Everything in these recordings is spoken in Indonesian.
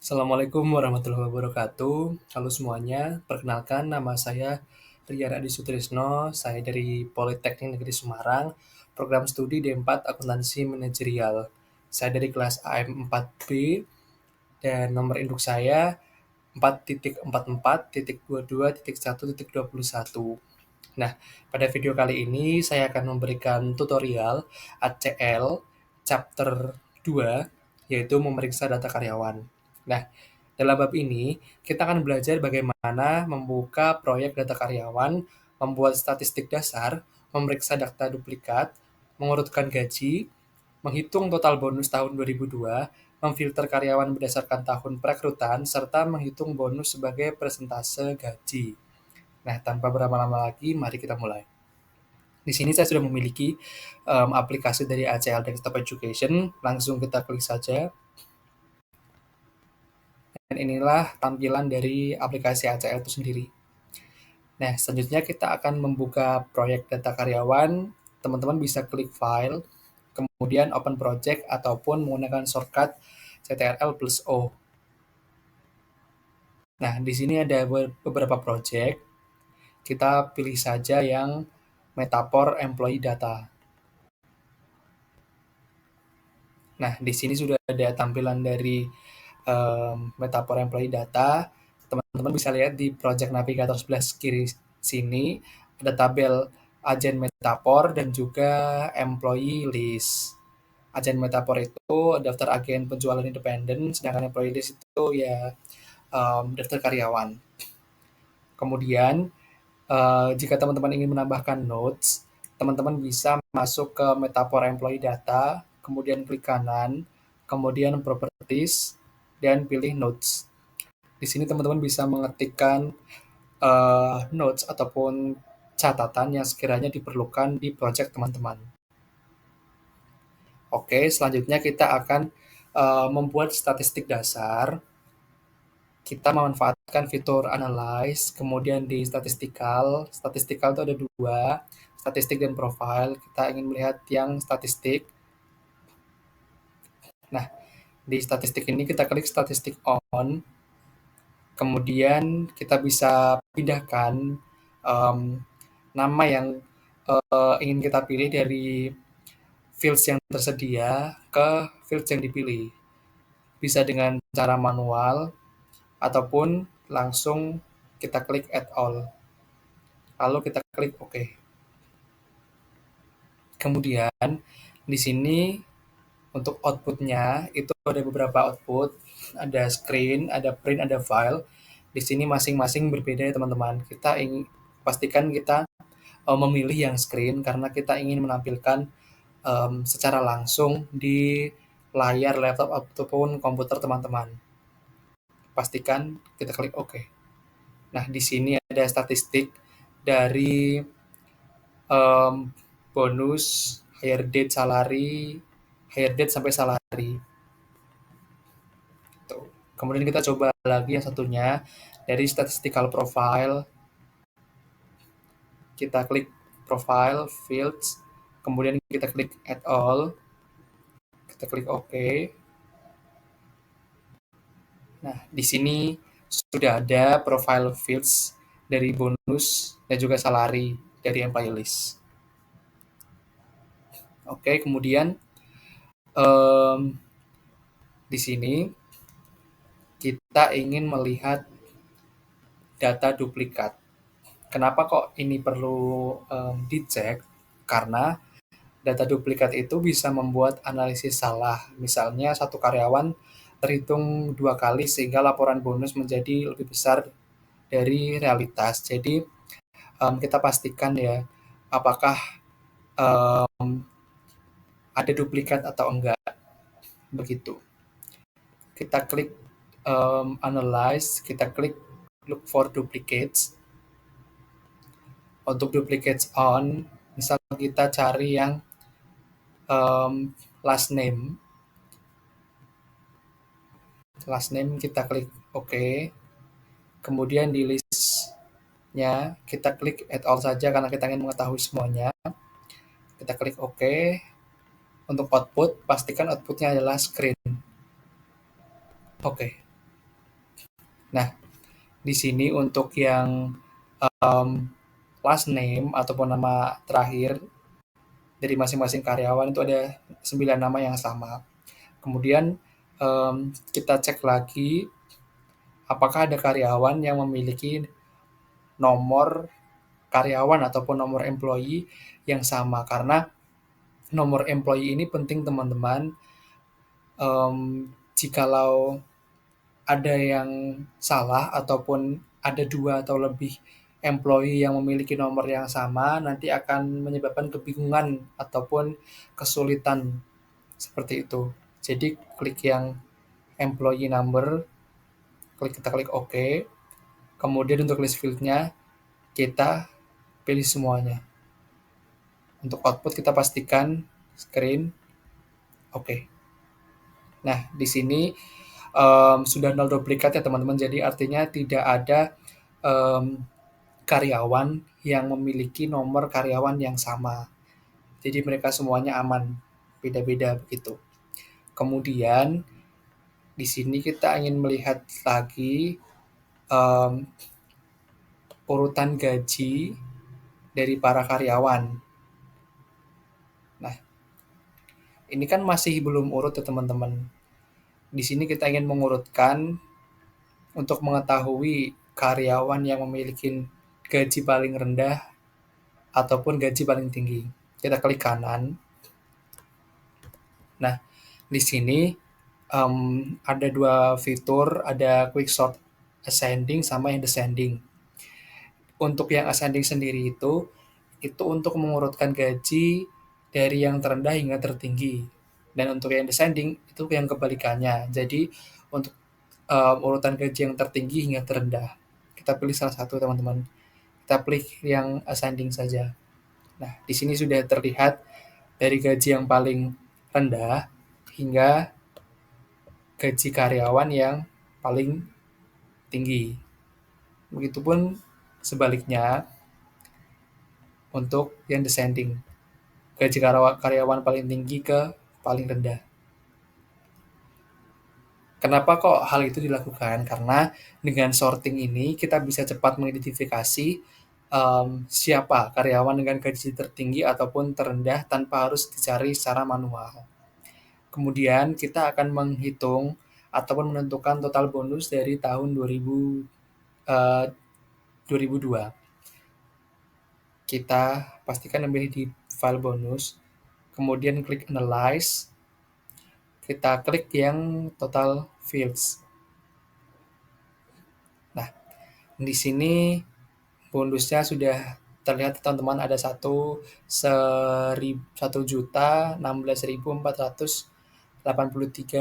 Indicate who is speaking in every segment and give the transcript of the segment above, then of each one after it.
Speaker 1: Assalamualaikum warahmatullahi wabarakatuh. Halo semuanya, perkenalkan nama saya Rian Adi Sutrisno, saya dari Politeknik Negeri Semarang, program studi D4 Akuntansi Manajerial. Saya dari kelas AM4B dan nomor induk saya 4.44.22.1.21. Nah, pada video kali ini saya akan memberikan tutorial ACL chapter 2, yaitu memeriksa data karyawan. Nah, dalam bab ini kita akan belajar bagaimana membuka proyek data karyawan, membuat statistik dasar, memeriksa data duplikat, mengurutkan gaji, menghitung total bonus tahun 2002, memfilter karyawan berdasarkan tahun perekrutan, serta menghitung bonus sebagai persentase gaji. Nah, tanpa berlama-lama lagi, mari kita mulai. Di sini saya sudah memiliki aplikasi dari ACL Desktop Education. Langsung kita klik saja. Dan inilah tampilan dari aplikasi ACL itu sendiri. Nah, selanjutnya kita akan membuka proyek data karyawan. Teman-teman bisa klik File, kemudian Open Project, ataupun menggunakan shortcut Ctrl+O. Nah, di sini ada beberapa project. Kita pilih saja yang Metaphor Employee Data. Nah, di sini sudah ada tampilan dari Metaphor Employee Data. Teman-teman bisa lihat di project navigator sebelah kiri sini, ada tabel agen Metaphor dan juga employee list. Agen Metaphor itu daftar agen penjualan independen, sedangkan employee list itu ya daftar karyawan. Kemudian, jika teman-teman ingin menambahkan notes, teman-teman bisa masuk ke Metaphor Employee Data, kemudian klik kanan, kemudian Properties, dan pilih Notes. Di sini teman-teman bisa mengetikkan notes ataupun catatan yang sekiranya diperlukan di project teman-teman. Oke, selanjutnya kita akan membuat statistik dasar. Kita memanfaatkan fitur analyze, kemudian di statistical. Statistical itu ada dua, statistik dan profile. Kita ingin melihat yang statistik. Nah, di statistik ini kita klik statistik on, kemudian kita bisa pindahkan nama yang ingin kita pilih dari fields yang tersedia ke fields yang dipilih. Bisa dengan cara manual, ataupun langsung kita klik add all. Lalu kita klik OK. Kemudian di sini untuk outputnya itu ada beberapa output, ada screen, ada print, ada file. Di sini masing-masing berbeda ya teman-teman. Kita ingin pastikan kita memilih yang screen karena kita ingin menampilkan secara langsung di layar laptop ataupun komputer teman-teman. Pastikan kita klik OK. Nah, di sini ada statistik dari bonus, hire date, salary, hire date sampai salary. Tuh. Kemudian kita coba lagi yang satunya dari statistical profile. Kita klik profile, fields, kemudian kita klik add all. Kita klik OK. Nah, di sini sudah ada profile fields dari bonus dan juga salary dari employee list. Oke, kemudian di sini kita ingin melihat data duplikat. Kenapa kok ini perlu dicek? Karena data duplikat itu bisa membuat analisis salah. Misalnya satu karyawan terhitung 2 kali sehingga laporan bonus menjadi lebih besar dari realitas. Jadi kita pastikan ya apakah ada duplikat atau enggak, begitu. Kita klik analyze, kita klik look for duplicates. Untuk duplicates on, misal kita cari yang last name kita klik OK. Kemudian di listnya kita klik add all saja karena kita ingin mengetahui semuanya. Kita klik OK. Untuk output, pastikan outputnya adalah screen. Oke. Nah, di sini untuk yang um, last name ataupun nama terakhir dari masing-masing karyawan itu ada 9 nama yang sama. Kemudian kita cek lagi apakah ada karyawan yang memiliki nomor karyawan ataupun nomor employee yang sama, karena nomor employee ini penting teman-teman. Jikalau ada yang salah ataupun ada 2 atau lebih employee yang memiliki nomor yang sama, nanti akan menyebabkan kebingungan ataupun kesulitan seperti itu. Jadi klik yang employee number, kita klik OK. Kemudian untuk list field-nya kita pilih semuanya. Untuk output kita pastikan screen OK. Nah, di sini sudah nol duplikat ya teman-teman. Jadi artinya tidak ada um, karyawan yang memiliki nomor karyawan yang sama. Jadi mereka semuanya aman, beda-beda begitu. Kemudian di sini kita ingin melihat lagi um, urutan gaji dari para karyawan. Nah, ini kan masih belum urut ya teman-teman. Di sini kita ingin mengurutkan untuk mengetahui karyawan yang memiliki gaji paling rendah ataupun gaji paling tinggi. Kita klik kanan. Nah, di sini ada 2 fitur, ada quick sort ascending sama yang descending. Untuk yang ascending sendiri itu untuk mengurutkan gaji dari yang terendah hingga tertinggi. Dan untuk yang descending itu yang kebalikannya. Jadi untuk urutan gaji yang tertinggi hingga terendah. Kita pilih salah satu teman-teman. Kita pilih yang ascending saja. Nah, di sini sudah terlihat dari gaji yang paling rendah hingga gaji karyawan yang paling tinggi. Begitupun sebaliknya untuk yang descending, gaji karyawan paling tinggi ke paling rendah. Kenapa kok hal itu dilakukan? Karena dengan sorting ini kita bisa cepat mengidentifikasi siapa karyawan dengan gaji tertinggi ataupun terendah tanpa harus dicari secara manual. Kemudian kita akan menghitung ataupun menentukan total bonus dari tahun 2002. Kita pastikan memilih di file bonus, kemudian klik analyze, kita klik yang total fields. Nah, di sini bonusnya sudah terlihat teman-teman, ada 1.16.483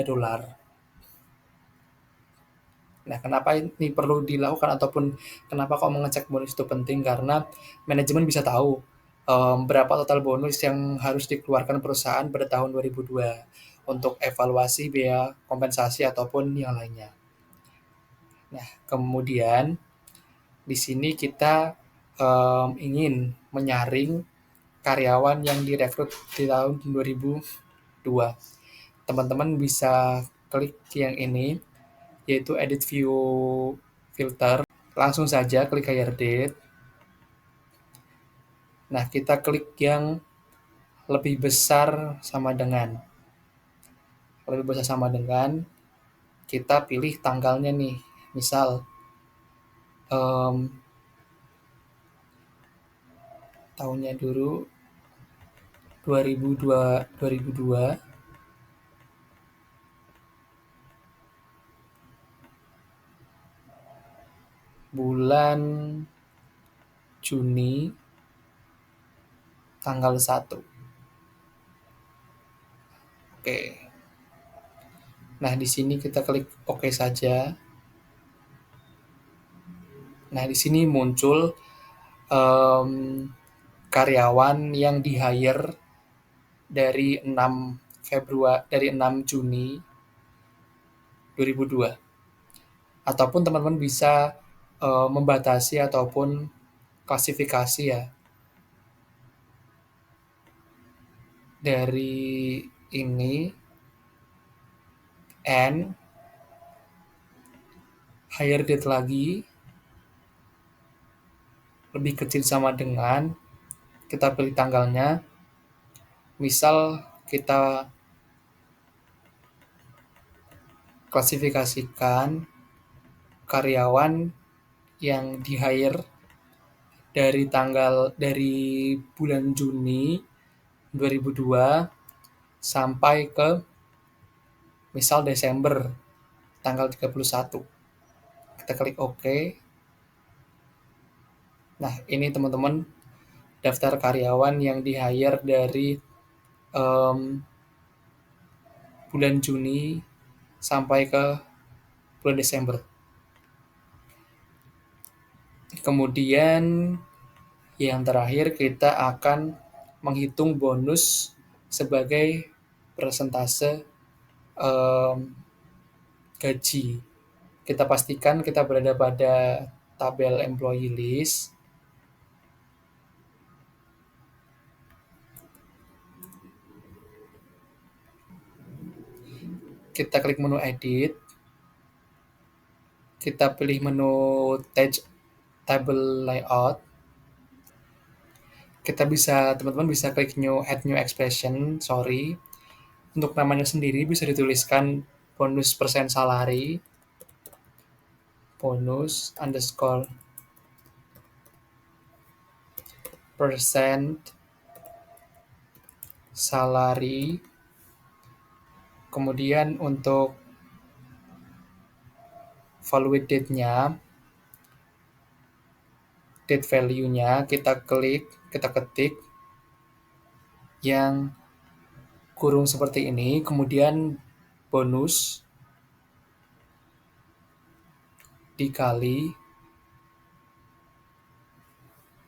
Speaker 1: dolar. Nah, kenapa ini perlu dilakukan ataupun kenapa kok mengecek bonus itu penting? Karena manajemen bisa tahu berapa total bonus yang harus dikeluarkan perusahaan pada tahun 2002 untuk evaluasi biaya kompensasi ataupun yang lainnya. Nah, kemudian di sini kita ingin menyaring karyawan yang direkrut di tahun 2002. Teman-teman bisa klik yang ini, yaitu edit view filter. Langsung saja klik hire date. Nah, kita klik yang lebih besar sama dengan. Lebih besar sama dengan, kita pilih tanggalnya nih. Misal, tahunnya dulu 2002, bulan Juni tanggal 1. Oke. Nah, di sini kita klik OK saja. Nah, di sini muncul um, karyawan yang di-hire dari 6 Juni 2002. Ataupun teman-teman bisa membatasi ataupun klasifikasi ya. Dari ini N higher date lagi, lebih kecil sama dengan, kita pilih tanggalnya, misal kita klasifikasikan karyawan yang di-hire dari bulan Juni 2002 sampai ke misal Desember tanggal 31. Kita klik OK. Nah, ini teman-teman daftar karyawan yang di-hire dari um, bulan Juni sampai ke bulan Desember. Kemudian yang terakhir kita akan menghitung bonus sebagai persentase gaji. Kita pastikan kita berada pada tabel employee list. Kita klik menu edit. Kita pilih menu table layout. Teman-teman bisa klik add new expression, Untuk namanya sendiri bisa dituliskan bonus persen salary, bonus underscore percent salary. Kemudian untuk value date-nya, date value-nya kita ketik yang kurung seperti ini, kemudian bonus dikali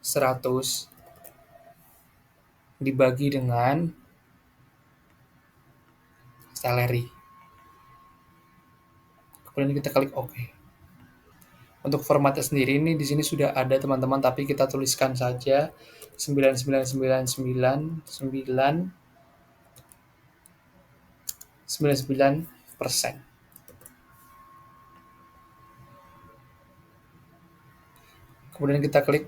Speaker 1: 100 dibagi dengan salary. Kemudian kita klik OK. Untuk formatnya sendiri ini di sini sudah ada teman-teman, tapi kita tuliskan saja 99,9999%. Kemudian kita klik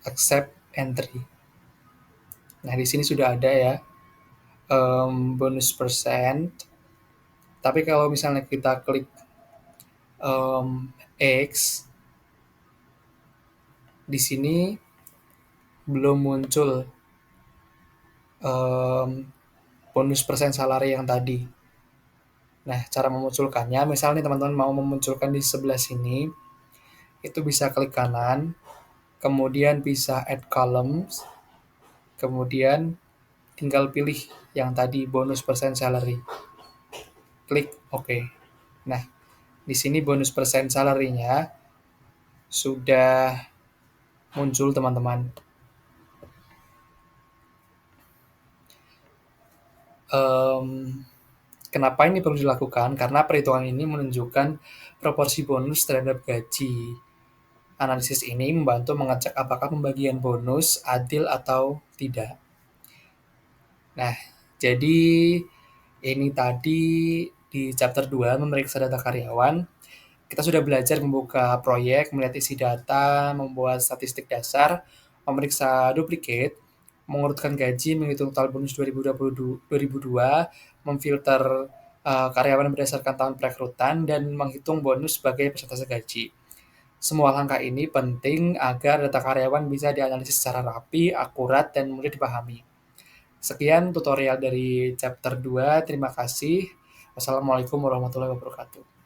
Speaker 1: accept entry. Nah, di sini sudah ada ya bonus persen. Tapi kalau misalnya kita klik X, di sini belum muncul bonus persen salary yang tadi. Nah, cara memunculkannya, misalnya teman-teman mau memunculkan di sebelah sini, itu bisa klik kanan, kemudian bisa add columns, kemudian tinggal pilih yang tadi bonus persen salary. Klik OK. Nah, di sini bonus persen salary-nya sudah muncul teman-teman. Kenapa ini perlu dilakukan? Karena perhitungan ini menunjukkan proporsi bonus terhadap gaji. Analisis ini membantu mengecek apakah pembagian bonus adil atau tidak. Nah, jadi ini tadi di chapter 2 memeriksa data karyawan. Kita sudah belajar membuka proyek, melihat isi data, membuat statistik dasar, memeriksa duplikat, mengurutkan gaji, menghitung total bonus 2002, memfilter karyawan berdasarkan tahun perekrutan, dan menghitung bonus sebagai persentase gaji. Semua langkah ini penting agar data karyawan bisa dianalisis secara rapi, akurat, dan mudah dipahami. Sekian tutorial dari chapter 2. Terima kasih. Wassalamualaikum warahmatullahi wabarakatuh.